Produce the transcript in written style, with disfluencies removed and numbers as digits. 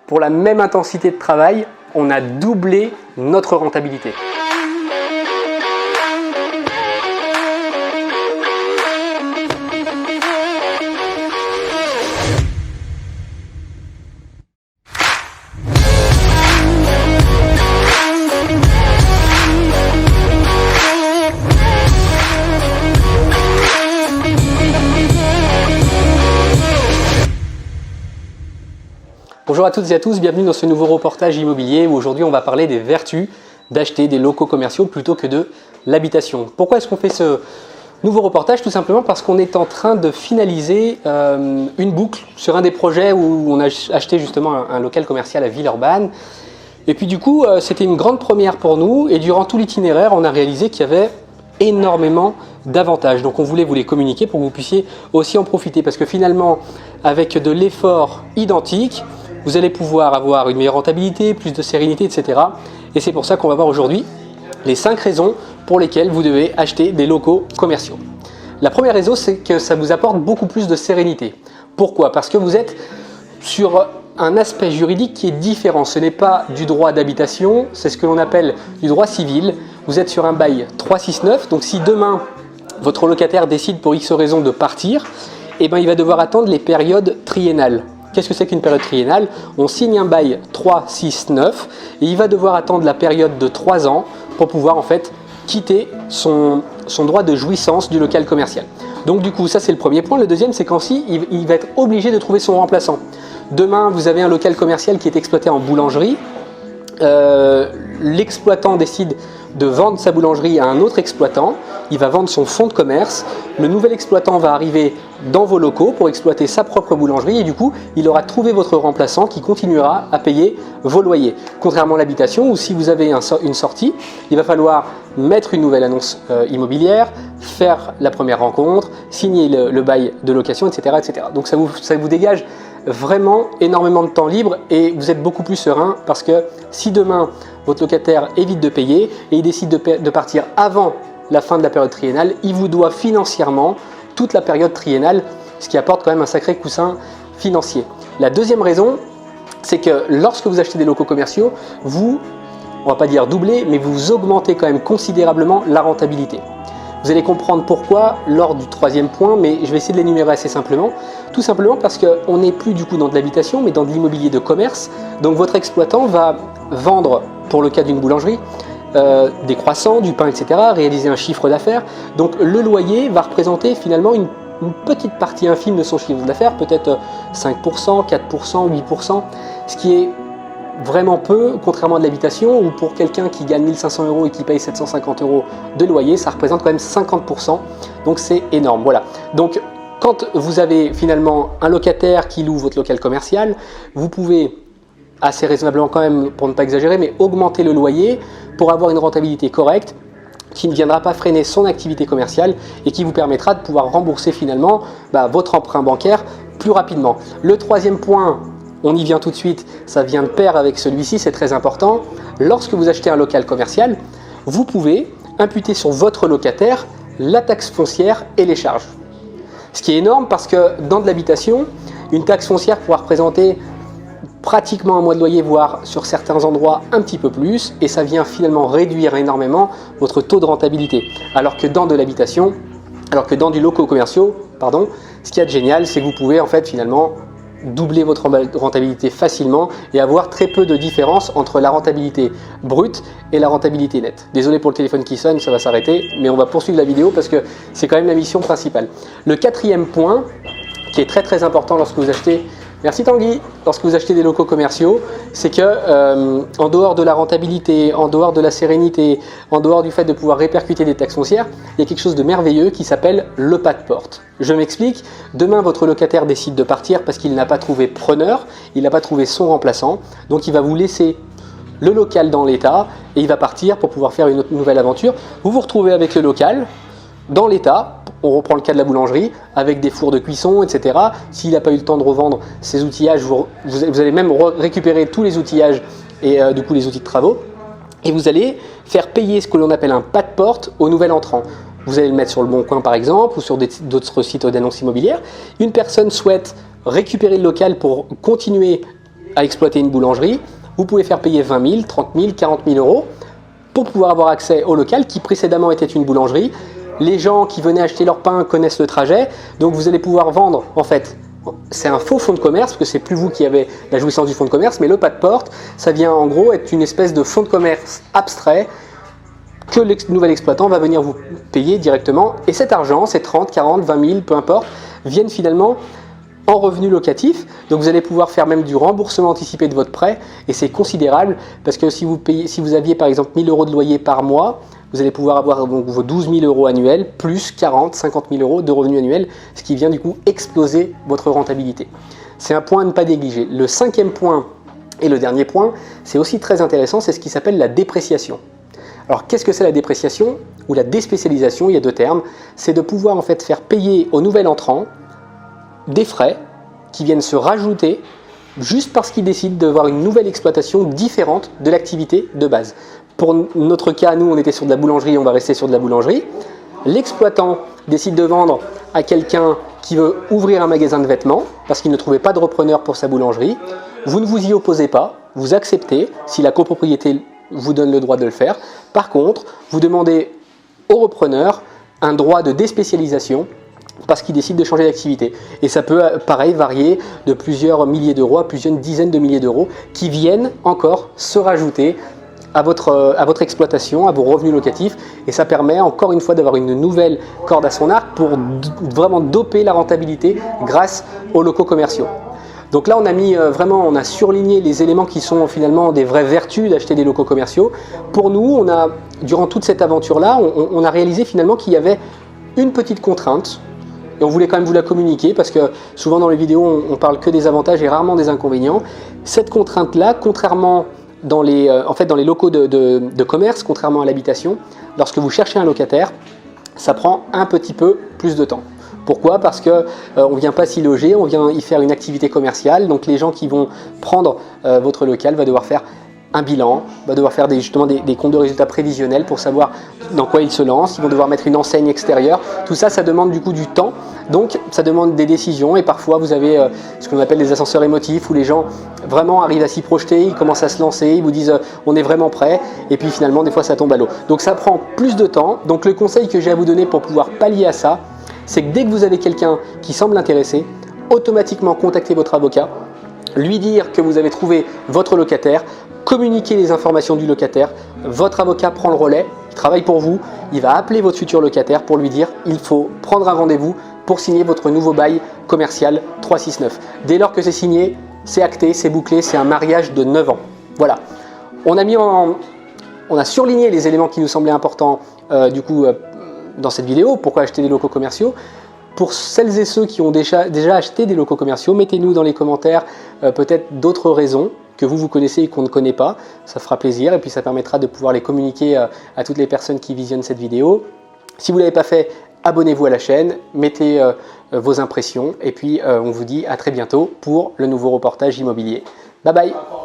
pour la même intensité de travail, on a doublé notre rentabilité. Bonjour à toutes et à tous, bienvenue dans ce nouveau reportage immobilier où aujourd'hui on va parler des vertus d'acheter des locaux commerciaux plutôt que de l'habitation. Pourquoi est-ce qu'on fait ce nouveau reportage? Tout simplement parce qu'on est en train de finaliser une boucle sur un des projets où on a acheté justement un local commercial à Villeurbanne. Et puis du coup c'était une grande première pour nous et durant tout l'itinéraire on a réalisé qu'il y avait énormément d'avantages. Donc on voulait vous les communiquer pour que vous puissiez aussi en profiter parce que finalement avec de l'effort identique, vous allez pouvoir avoir une meilleure rentabilité, plus de sérénité, etc. Et c'est pour ça qu'on va voir aujourd'hui les 5 raisons pour lesquelles vous devez acheter des locaux commerciaux. La première raison, c'est que ça vous apporte beaucoup plus de sérénité. Pourquoi? Parce que vous êtes sur un aspect juridique qui est différent. Ce n'est pas du droit d'habitation, c'est ce que l'on appelle du droit civil. Vous êtes sur un bail 369, donc si demain votre locataire décide pour X raison de partir, eh ben, il va devoir attendre les périodes triennales. Qu'est-ce que c'est qu'une période triennale? On signe un bail 3, 6, 9 et il va devoir attendre la période de 3 ans pour pouvoir en fait quitter son droit de jouissance du local commercial. Donc du coup ça c'est le premier point. Le deuxième c'est qu'ainsi il va être obligé de trouver son remplaçant. Demain vous avez un local commercial qui est exploité en boulangerie. L'exploitant décide de vendre sa boulangerie à un autre exploitant, il va vendre son fonds de commerce, le nouvel exploitant va arriver dans vos locaux pour exploiter sa propre boulangerie et du coup il aura trouvé votre remplaçant qui continuera à payer vos loyers. Contrairement à l'habitation où si vous avez une sortie, il va falloir mettre une nouvelle annonce immobilière, faire la première rencontre, signer le bail de location, etc., etc. Donc ça vous dégage vraiment énormément de temps libre et vous êtes beaucoup plus serein parce que si demain votre locataire évite de payer et il décide de partir avant la fin de la période triennale, il vous doit financièrement toute la période triennale, ce qui apporte quand même un sacré coussin financier. La deuxième raison, c'est que lorsque vous achetez des locaux commerciaux, on va pas dire doubler, mais vous augmentez quand même considérablement la rentabilité. Vous allez comprendre pourquoi lors du troisième point, mais je vais essayer de l'énumérer assez simplement. Tout simplement parce qu'on n'est plus du coup dans de l'habitation, mais dans de l'immobilier de commerce. Donc votre exploitant va vendre, pour le cas d'une boulangerie, des croissants, du pain, etc., réaliser un chiffre d'affaires. Donc le loyer va représenter finalement une petite partie infime de son chiffre d'affaires, peut-être 5%, 4%, 8%, ce qui est vraiment peu, contrairement à de l'habitation où pour quelqu'un qui gagne 1500 € et qui paye 750 € de loyer, ça représente quand même 50%, donc c'est énorme. Voilà. Donc quand vous avez finalement un locataire qui loue votre local commercial, vous pouvez assez raisonnablement quand même, pour ne pas exagérer, mais augmenter le loyer pour avoir une rentabilité correcte qui ne viendra pas freiner son activité commerciale et qui vous permettra de pouvoir rembourser finalement votre emprunt bancaire plus rapidement. Le troisième point, on y vient tout de suite, ça vient de pair avec celui-ci, c'est très important. Lorsque vous achetez un local commercial, vous pouvez imputer sur votre locataire la taxe foncière et les charges. Ce qui est énorme parce que dans de l'habitation, une taxe foncière pourra représenter pratiquement un mois de loyer, voire sur certains endroits un petit peu plus, et ça vient finalement réduire énormément votre taux de rentabilité. Alors que dans du locaux commerciaux, ce qu'il y a de génial, c'est que vous pouvez en fait finalement doubler votre rentabilité facilement et avoir très peu de différence entre la rentabilité brute et la rentabilité nette. Désolé pour le téléphone qui sonne, ça va s'arrêter, mais on va poursuivre la vidéo parce que c'est quand même la mission principale. Le quatrième point, qui est très très important lorsque vous achetez, merci Tanguy, lorsque vous achetez des locaux commerciaux, c'est que en dehors de la rentabilité, en dehors de la sérénité, en dehors du fait de pouvoir répercuter des taxes foncières, il y a quelque chose de merveilleux qui s'appelle le pas de porte. Je m'explique, demain votre locataire décide de partir parce qu'il n'a pas trouvé preneur, il n'a pas trouvé son remplaçant, donc il va vous laisser le local dans l'état et il va partir pour pouvoir faire une nouvelle aventure. Vous vous retrouvez avec le local dans l'état. On reprend le cas de la boulangerie avec des fours de cuisson, etc. S'il n'a pas eu le temps de revendre ses outillages, vous allez même récupérer tous les outillages et du coup les outils de travaux. Et vous allez faire payer ce que l'on appelle un pas de porte au nouvel entrant. Vous allez le mettre sur le Bon Coin par exemple ou sur d'autres sites d'annonces immobilières. Une personne souhaite récupérer le local pour continuer à exploiter une boulangerie, vous pouvez faire payer 20 000, 30 000, 40 000 euros pour pouvoir avoir accès au local qui précédemment était une boulangerie. Les gens qui venaient acheter leur pain connaissent le trajet, donc vous allez pouvoir vendre, en fait, c'est un faux fonds de commerce, parce que c'est plus vous qui avez la jouissance du fonds de commerce, mais le pas de porte, ça vient en gros être une espèce de fonds de commerce abstrait que le nouvel exploitant va venir vous payer directement. Et cet argent, ces 30, 40, 20 000, peu importe, viennent finalement en revenu locatif. Donc vous allez pouvoir faire même du remboursement anticipé de votre prêt, et c'est considérable parce que si vous aviez par exemple 1 000 euros de loyer par mois, vous allez pouvoir avoir donc vos 12 000 euros annuels plus 40, 50 000 euros de revenus annuels, ce qui vient du coup exploser votre rentabilité. C'est un point à ne pas négliger. Le 5e point et le dernier point, c'est aussi très intéressant, c'est ce qui s'appelle la dépréciation. Alors qu'est-ce que c'est la dépréciation ou la déspécialisation? Il y a deux termes. C'est de pouvoir en fait faire payer au nouvel entrant des frais qui viennent se rajouter juste parce qu'il décide d'avoir une nouvelle exploitation différente de l'activité de base. Pour notre cas, nous on était sur de la boulangerie, on va rester sur de la boulangerie. L'exploitant décide de vendre à quelqu'un qui veut ouvrir un magasin de vêtements parce qu'il ne trouvait pas de repreneur pour sa boulangerie. Vous ne vous y opposez pas, vous acceptez si la copropriété vous donne le droit de le faire. Par contre, vous demandez au repreneur un droit de déspécialisation parce qu'il décide de changer d'activité. Et ça peut, pareil, varier de plusieurs milliers d'euros à plusieurs dizaines de milliers d'euros qui viennent encore se rajouter à votre exploitation, à vos revenus locatifs. Et ça permet encore une fois d'avoir une nouvelle corde à son arc pour vraiment doper la rentabilité grâce aux locaux commerciaux. Donc là, on a mis on a surligné les éléments qui sont finalement des vraies vertus d'acheter des locaux commerciaux. Pour nous, durant toute cette aventure-là, on a réalisé finalement qu'il y avait une petite contrainte. Et on voulait quand même vous la communiquer parce que souvent dans les vidéos, on parle que des avantages et rarement des inconvénients. Cette contrainte-là, contrairement dans les locaux de commerce, contrairement à l'habitation, lorsque vous cherchez un locataire, ça prend un petit peu plus de temps. Pourquoi? Parce qu'on ne vient pas s'y loger, on vient y faire une activité commerciale. Donc les gens qui vont prendre votre local vont devoir faire un bilan, va devoir faire des comptes de résultats prévisionnels pour savoir dans quoi ils se lancent. Ils vont devoir mettre une enseigne extérieure. Tout ça, ça demande du coup du temps. Donc ça demande des décisions et parfois vous avez ce qu'on appelle des ascenseurs émotifs où les gens vraiment arrivent à s'y projeter, ils commencent à se lancer, ils vous disent on est vraiment prêt et puis finalement des fois ça tombe à l'eau. Donc ça prend plus de temps. Donc le conseil que j'ai à vous donner pour pouvoir pallier à ça, c'est que dès que vous avez quelqu'un qui semble intéressé, automatiquement contactez votre avocat, lui dire que vous avez trouvé votre locataire, communiquer les informations du locataire, votre avocat prend le relais, il travaille pour vous, il va appeler votre futur locataire pour lui dire il faut prendre un rendez-vous pour signer votre nouveau bail commercial 369. Dès lors que c'est signé, c'est acté, c'est bouclé, c'est un mariage de 9 ans. Voilà. On a surligné les éléments qui nous semblaient importants dans cette vidéo. Pourquoi acheter des locaux commerciaux? Pour celles et ceux qui ont déjà acheté des locaux commerciaux, mettez-nous dans les commentaires peut-être d'autres raisons que vous connaissez et qu'on ne connaît pas. Ça fera plaisir et puis ça permettra de pouvoir les communiquer à toutes les personnes qui visionnent cette vidéo. Si vous ne l'avez pas fait, abonnez-vous à la chaîne, mettez vos impressions et puis on vous dit à très bientôt pour le nouveau reportage immobilier. Bye bye!